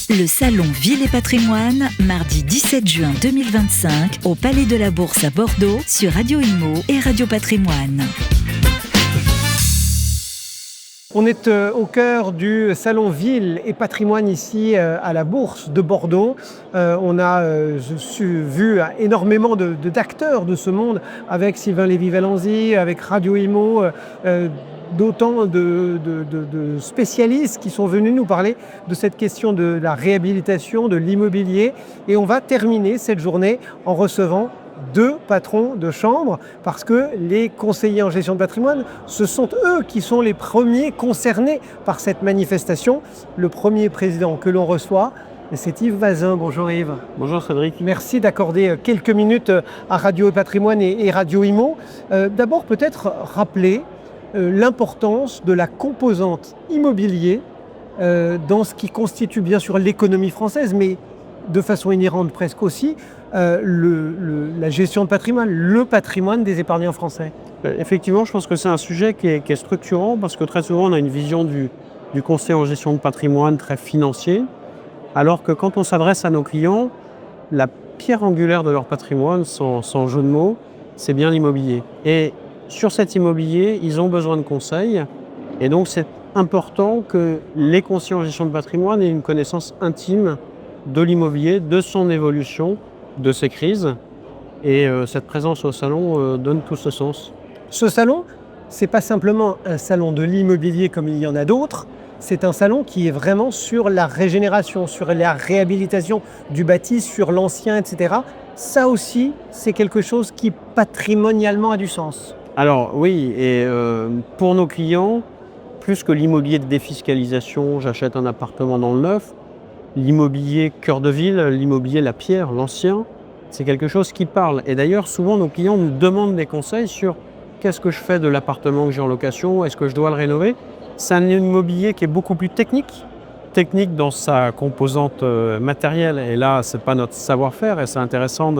Le salon Ville et Patrimoine, mardi 17 juin 2025, au Palais de la Bourse à Bordeaux, sur Radio Imo et Radio Patrimoine. On est au cœur du salon Ville et Patrimoine ici à la Bourse de Bordeaux. On a vu énormément d'acteurs de ce monde avec Sylvain Lévy-Valenzy, avec Radio Imo, d'autant de spécialistes qui sont venus nous parler de cette question de la réhabilitation, de l'immobilier. Et on va terminer cette journée en recevant deux patrons de chambre, parce que les conseillers en gestion de patrimoine, ce sont eux qui sont les premiers concernés par cette manifestation. Le premier président que l'on reçoit, c'est Yves Vazin. Bonjour Yves. Bonjour Cédric. Merci d'accorder quelques minutes à Radio Patrimoine et Radio Imo. D'abord peut-être rappeler l'importance de la composante immobilier dans ce qui constitue bien sûr l'économie française, mais de façon inhérente presque aussi, la gestion de patrimoine, le patrimoine des épargnants français. Effectivement, je pense que c'est un sujet qui est structurant, parce que très souvent on a une vision du conseil en gestion de patrimoine très financier, alors que quand on s'adresse à nos clients, la pierre angulaire de leur patrimoine, sans jeu de mots, c'est bien l'immobilier. Et sur cet immobilier, ils ont besoin de conseils, et donc c'est important que les conseillers en gestion de patrimoine aient une connaissance intime de l'immobilier, de son évolution, de ses crises. Et cette présence au salon donne tout ce sens. Ce salon, c'est pas simplement un salon de l'immobilier comme il y en a d'autres, c'est un salon qui est vraiment sur la régénération, sur la réhabilitation du bâti, sur l'ancien, etc. Ça aussi, c'est quelque chose qui patrimonialement a du sens. Alors oui, et pour nos clients, plus que l'immobilier de défiscalisation, j'achète un appartement dans le neuf, l'immobilier cœur de ville, l'immobilier la pierre, l'ancien, c'est quelque chose qui parle. Et d'ailleurs, souvent, nos clients nous demandent des conseils sur qu'est-ce que je fais de l'appartement que j'ai en location, est-ce que je dois le rénover. C'est un immobilier qui est beaucoup plus technique dans sa composante matérielle. Et là, ce n'est pas notre savoir-faire, et c'est intéressant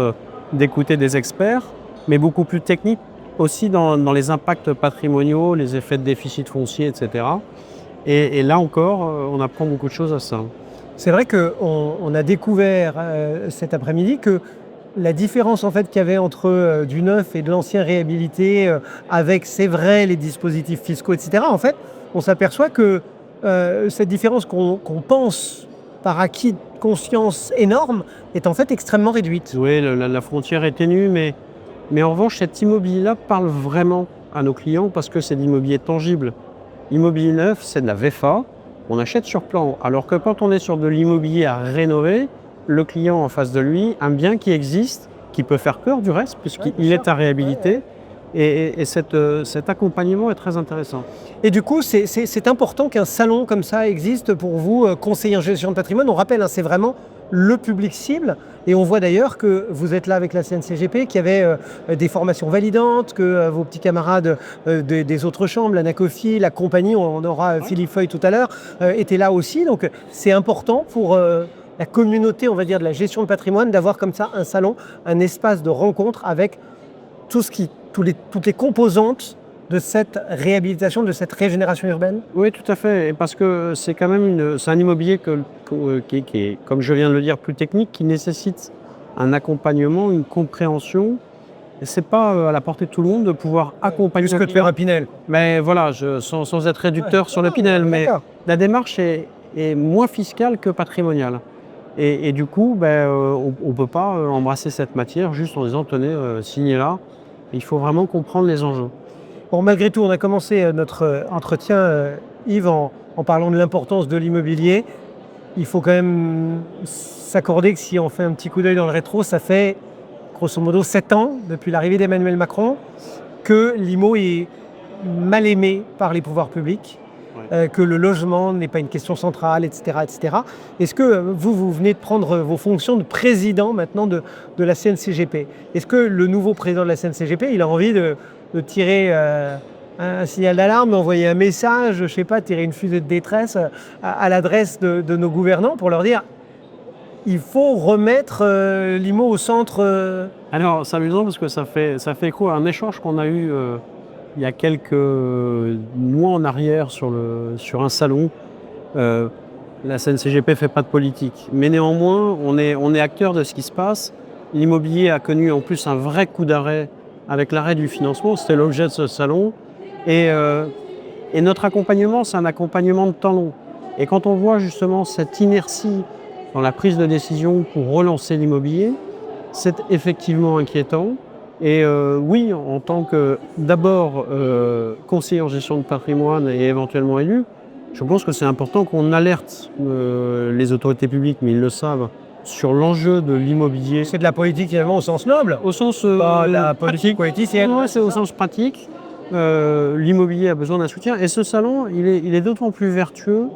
d'écouter des experts, mais beaucoup plus technique aussi dans les impacts patrimoniaux, les effets de déficit foncier, etc. Et là encore, on apprend beaucoup de choses à ça. C'est vrai qu'on a découvert cet après-midi que la différence en fait qu'il y avait entre du neuf et de l'ancien réhabilité, avec, c'est vrai, les dispositifs fiscaux, etc., en fait, on s'aperçoit que cette différence qu'on pense par acquis de conscience énorme est en fait extrêmement réduite. Oui, la frontière est ténue, mais en revanche, cet immobilier-là parle vraiment à nos clients parce que c'est de l'immobilier tangible. L'immobilier neuf, c'est de la VFA. On achète sur plan, alors que quand on est sur de l'immobilier à rénover, le client en face de lui, un bien qui existe, qui peut faire peur du reste, puisqu'il est à réhabiliter, et cet accompagnement est très intéressant. Et du coup, c'est important qu'un salon comme ça existe pour vous, conseiller en gestion de patrimoine. On rappelle, c'est vraiment le public cible, et on voit d'ailleurs que vous êtes là avec la CNCGP, qui avait des formations validantes, que vos petits camarades des autres chambres, la NACOFI, la compagnie, on aura Philippe Feuille tout à l'heure, étaient là aussi. Donc c'est important pour la communauté, on va dire, de la gestion de patrimoine, d'avoir comme ça un salon, un espace de rencontre avec toutes les composantes de cette réhabilitation, de cette régénération urbaine. Oui, tout à fait, et parce que c'est quand même c'est un immobilier qui est, comme je viens de le dire, plus technique, qui nécessite un accompagnement, une compréhension. Et c'est pas à la portée de tout le monde de pouvoir accompagner. Plus que de faire un Pinel. Mais voilà, sans être réducteur sur le Pinel, mais la démarche est moins fiscale que patrimoniale. Et du coup, on ne peut pas embrasser cette matière juste en disant tenez, signez là. Il faut vraiment comprendre les enjeux. Bon, malgré tout, on a commencé notre entretien, Yves, en parlant de l'importance de l'immobilier. Il faut quand même s'accorder que si on fait un petit coup d'œil dans le rétro, ça fait grosso modo 7 ans, depuis l'arrivée d'Emmanuel Macron, que l'IMO est mal aimé par les pouvoirs publics, que le logement n'est pas une question centrale, etc. etc. Est-ce que vous venez de prendre vos fonctions de président maintenant de la CNCGP? Est-ce que le nouveau président de la CNCGP, il a envie de tirer un signal d'alarme, envoyer un message, je ne sais pas, tirer une fusée de détresse à l'adresse de nos gouvernants pour leur dire il faut remettre l'IMO au centre Alors, c'est amusant parce que ça fait écho à un échange qu'on a eu il y a quelques mois en arrière sur un salon La CNCGP ne fait pas de politique. Mais néanmoins, on est acteur de ce qui se passe. L'immobilier a connu en plus un vrai coup d'arrêt avec l'arrêt du financement. C'était l'objet de ce salon. Et notre accompagnement, c'est un accompagnement de temps long. Et quand on voit justement cette inertie dans la prise de décision pour relancer l'immobilier, c'est effectivement inquiétant. Et oui, en tant que d'abord conseiller en gestion de patrimoine et éventuellement élu, je pense que c'est important qu'on alerte les autorités publiques, mais ils le savent, sur l'enjeu de l'immobilier. C'est de la politique finalement au sens noble. Au sens La politique politicienne. Ouais, c'est au sens pratique. L'immobilier a besoin d'un soutien. Et ce salon, il est d'autant plus vertueux,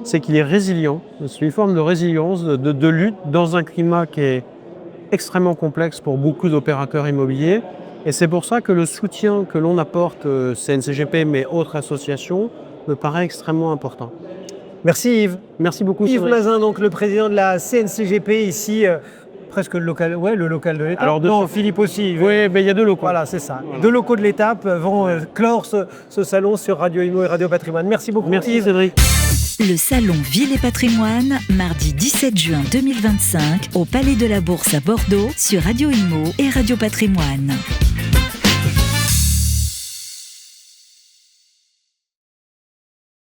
c'est qu'il est résilient. C'est une forme de résilience, de lutte dans un climat qui est extrêmement complexe pour beaucoup d'opérateurs immobiliers. Et c'est pour ça que le soutien que l'on apporte, CNCGP, mais autres associations, me paraît extrêmement important. Merci Yves. Merci beaucoup. Yves Cédric. Mazin, donc le président de la CNCGP ici, presque le local de l'étape. Alors, non, Philippe aussi. Oui, mais il y a 2 locaux. Voilà, c'est ça. Voilà. 2 locaux de l'étape vont clore ce salon sur Radio Imo et Radio Patrimoine. Merci beaucoup. Merci Yves. Cédric. Le salon Ville et Patrimoine, mardi 17 juin 2025, au Palais de la Bourse à Bordeaux, sur Radio Imo et Radio Patrimoine.